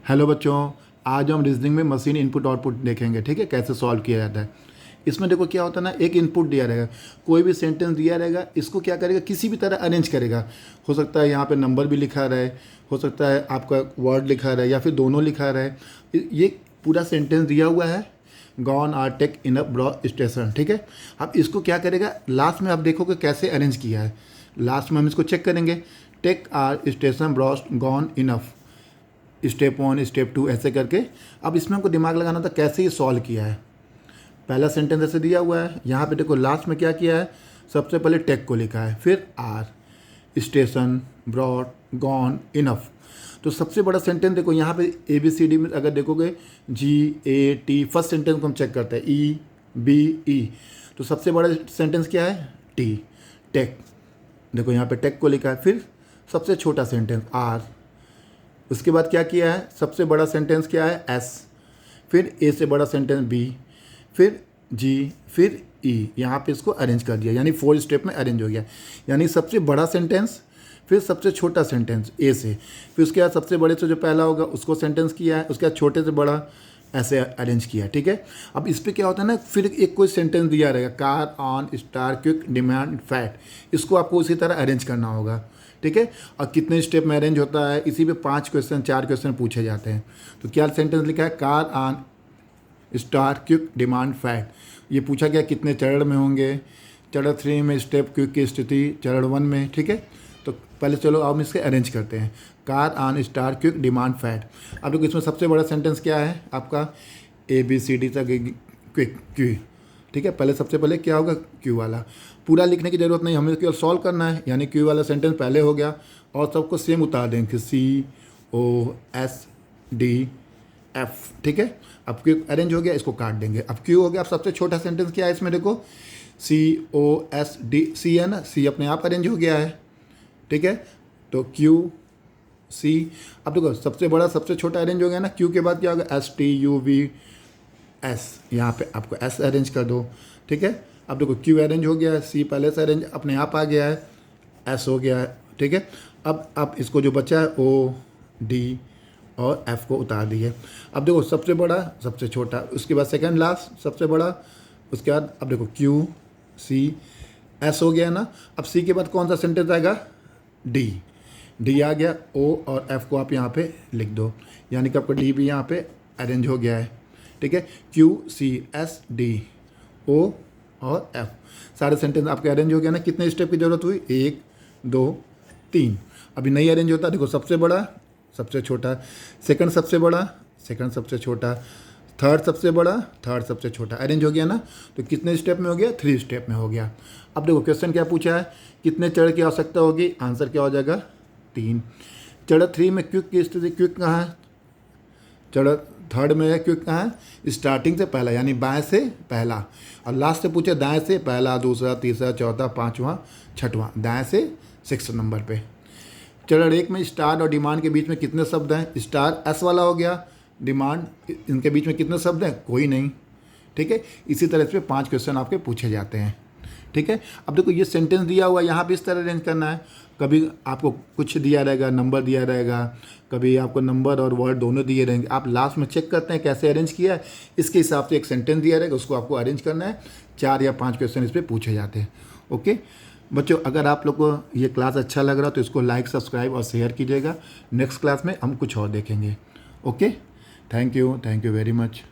Hello बच्चों, आज हम रीजनिंग में मशीन इनपुट आउटपुट देखेंगे। ठीक है, कैसे सॉल्व किया जाता है। इसमें देखो क्या होता है ना, एक इनपुट दिया रहेगा, कोई भी सेंटेंस दिया रहेगा, इसको क्या करेगा, किसी भी तरह अरेंज करेगा। हो सकता है यहाँ पे नंबर भी लिखा रहे, हो सकता है आपका वर्ड लिखा रहे या फिर दोनों लिखा रहे। ये पूरा सेंटेंस दिया हुआ है, gone are take in a brow station. ठीक है, अब इसको क्या करेगा, लास्ट में आप देखोगे कैसे अरेंज किया है। लास्ट में हम इसको चेक करेंगे, टेक आर स्टेशन ब्रॉस गॉन इनफ, स्टेप 1 स्टेप 2 ऐसे करके। अब इसमें हमको दिमाग लगाना था कैसे ये सॉल्व किया है। पहला सेंटेंस ऐसे दिया हुआ है, यहाँ पे देखो लास्ट में क्या किया है, सबसे पहले टेक को लिखा है, फिर आर, स्टेशन, ब्रॉड, गॉन, इनफ। तो सबसे बड़ा सेंटेंस देखो यहाँ पे ABCD में अगर देखोगे GAT, फर्स्ट सेंटेंस को हम चेक करते हैं EBE। तो सबसे बड़ा सेंटेंस क्या है, T, टेक। देखो यहाँ पे टेक को लिखा है, फिर सबसे छोटा सेंटेंस आर, उसके बाद क्या किया है, सबसे बड़ा सेंटेंस क्या है S, फिर A से बड़ा सेंटेंस B, फिर G, फिर E। यहाँ पे इसको अरेंज कर दिया, यानी 4 स्टेप में अरेंज हो गया। यानी सबसे बड़ा सेंटेंस, फिर सबसे छोटा सेंटेंस A से, फिर उसके बाद सबसे बड़े से जो पहला होगा उसको सेंटेंस किया है, उसके बाद छोटे से बड़ा ऐसे अरेंज किया। ठीक है, अब इस पर क्या होता है ना, फिर एक कोई सेंटेंस दिया रहेगा, car on star quick demand fat, इसको आपको उसी तरह अरेंज करना होगा। ठीक है, और कितने स्टेप में अरेंज होता है, इसी पे 5 क्वेश्चन 4 क्वेश्चन पूछे जाते हैं। तो क्या सेंटेंस लिखा है, car on star quick demand fat. ये पूछा गया कितने चरण में होंगे, चरण 3 में स्टेप क्विक की स्थिति, चरण 1 में। ठीक है, तो पहले चलो हम इसके अरेंज करते हैं। Car on star quick demand fat. अब देखो इसमें सबसे बड़ा सेंटेंस क्या है आपका, ABCD तक क्विक क्यू। ठीक है, पहले सबसे पहले क्या होगा, क्यू वाला। पूरा लिखने की ज़रूरत नहीं, हमें केवल सॉल्व करना है। यानी क्यू वाला सेंटेंस पहले हो गया और सबको सेम उतार देंगे, COSDF। ठीक है, अब क्यू अरेंज हो गया, इसको काट देंगे। अब क्यू हो गया। अब सबसे छोटा सेंटेंस क्या है इसमें, देखो COSD, C है ना, C अपने आप अरेंज हो गया है। ठीक है, तो QC। अब देखो सबसे बड़ा सबसे छोटा अरेंज हो गया ना, क्यू के बाद क्या होगा, STUVS, यहाँ पे आपको S अरेंज कर दो। ठीक है, अब देखो क्यू अरेंज हो गया है, C पहले से अरेंज अपने आप आ गया है, S हो गया है। ठीक है, अब इसको जो बचा है O, D और F को उतार दिए। अब देखो सबसे बड़ा सबसे छोटा, उसके बाद सेकंड लास्ट सबसे बड़ा, उसके बाद अब देखो Q, C, S हो गया ना। अब C के बाद कौन सा सेंटेंस आएगा, D आ गया। O और F को आप यहाँ पे लिख दो, यानी कि आपका D भी यहाँ पे अरेंज हो गया है। ठीक है, Q, C, S, D, O और F, सारे सेंटेंस आपके अरेंज हो गया ना। कितने स्टेप की ज़रूरत हुई, 1 2 3। अभी नहीं अरेंज होता, देखो सबसे बड़ा सबसे छोटा, सेकंड सबसे बड़ा सेकंड सबसे छोटा, थर्ड सबसे बड़ा थर्ड सबसे छोटा, अरेंज हो गया ना। तो कितने स्टेप में हो गया, 3 स्टेप में हो गया। अब देखो क्वेश्चन क्या पूछा है, कितने चरण की आवश्यकता होगी, आंसर क्या हो जाएगा, 3। चरण 3 में क्विक की स्थिति, क्विक कहाँ है, चरण 3rd में है, क्विक कहाँ है, स्टार्टिंग से पहला, यानी बाएं से पहला, और लास्ट से पूछे दाएं से पहला, दूसरा, तीसरा, चौथा, 5वां, 6वां, दाएं से 6 नंबर पे। चरण 1 में स्टार और डिमांड के बीच में कितने शब्द हैं, स्टार S वाला हो गया, डिमांड, इनके बीच में कितने शब्द हैं, कोई नहीं। ठीक है, इसी तरह से 5 क्वेश्चन आपके पूछे जाते हैं। ठीक है, अब देखो ये सेंटेंस दिया हुआ है, यहाँ पे इस तरह अरेंज करना है। कभी आपको कुछ दिया रहेगा, नंबर दिया रहेगा, कभी आपको नंबर और वर्ड दोनों दिए रहेंगे। आप लास्ट में चेक करते हैं कैसे अरेंज किया है, इसके हिसाब से एक सेंटेंस दिया रहेगा, उसको आपको अरेंज करना है। 4 या 5 क्वेश्चन इस पर पूछे जाते हैं। ओके बच्चों, अगर आप लोग को ये क्लास अच्छा लग रहा तो इसको लाइक, सब्सक्राइब और शेयर कीजिएगा। नेक्स्ट क्लास में हम कुछ और देखेंगे। Okay, thank you very much.